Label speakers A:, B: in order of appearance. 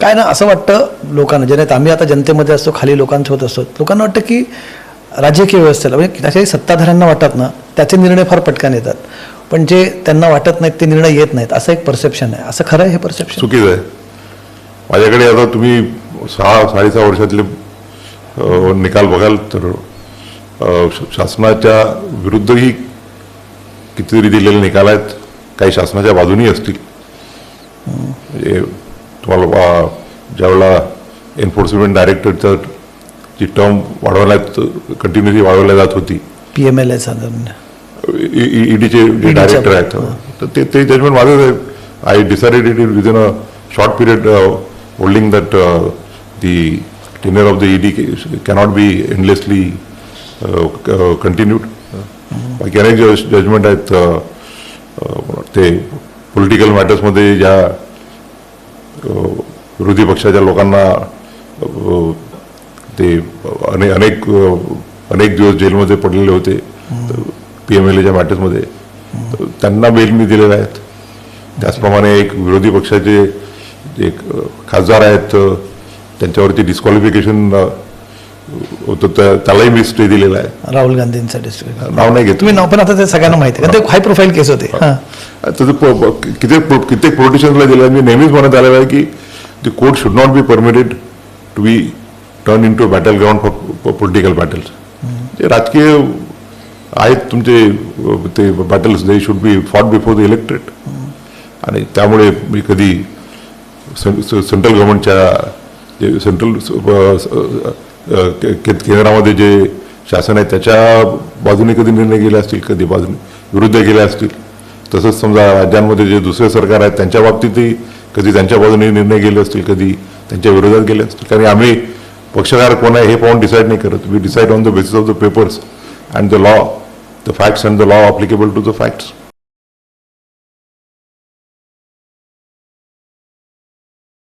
A: काय ना असं वाटतं लोकांना, ज्याने आम्ही आता जनतेमध्ये असतो, खाली लोकांसोबत असतो, लोकांना वाटतं की राजकीय व्यवस्थेला म्हणजे त्याच्याही सत्ताधाऱ्यांना वाटत ना त्याचे निर्णय फार पटकन येतात, पण जे त्यांना वाटत नाहीत ते निर्णय येत नाहीत, असं एक परसेप्शन आहे. असं खरं आहे हे परसेप्शन?
B: चुकीचं आहे. माझ्याकडे आता तुम्ही 6-6.5 वर्षातले निकाल बघाल तर शासनाच्या विरुद्धही कितीतरी दिलेले निकाल आहेत, काही शासनाच्या बाजूनी असतील. म्हणजे तुम्हाला ज्यावेळेला एन्फोर्समेंट डायरेक्टरचं जी टर्म वाढवण्यात कंटिन्युअसली वाढवल्या जात होती,
A: PMLA
B: ईडीचे जे डायरेक्टर आहेत, तर ते जजमेंट माझं आहे. I decided it within a short period holding that the tenure of the ED cannot be endlessly continued. बाकी अनेक जजमेंट आहेत ते पॉलिटिकल मॅटर्समध्ये ज्या विरोधी पक्षाच्या लोकांना ते अनेक दिवस जेलमध्ये पडलेले होते PMLAच्या मॅटर्समध्ये, त्यांना बेल मी दिलेल्या आहेत. त्याचप्रमाणे एक विरोधी पक्षाचे एक खासदार आहेत त्यांच्यावरती डिस्क्वालिफिकेशन होतं, त्यालाही मी स्टे दिलेला आहे.
A: राहुल गांधींचा डिस्ट्रिक्ट
B: नाव नाही घेत
A: तुम्ही, नाव पण आता ते सगळ्यांना माहिती आहे, ते हाय प्रोफाईल केस होते.
B: कित्येक पॉलिटिशियन्सला दिलं. मी नेहमीच म्हणत आलेलं आहे की the court should not be permitted to be turn in to battle ground for political battles. जे राजकीय आहेत तुमचे ते battles, they should be fought before the elected. आणि त्यामुळे मी कधी सेंट्रल गव्हर्नमेंटच्या सेंट्रल केंद्रामध्ये जे शासन आहे त्याच्या बाजूने कधी निर्णय गेले असतील, कधी विरुद्ध गेले असतील. तसंच समजा राज्यांमध्ये जे दुसरे सरकार आहेत त्यांच्या बाबतीतही कधी त्यांच्या बाजूने निर्णय गेले असतील, कधी त्यांच्या विरोधात गेले असतील. कारण आम्ही पक्षकार कोण आहे हे पाहून डिसाईड नाही करत. We decide on the basis of the papers and the law, the facts and the law applicable to the facts.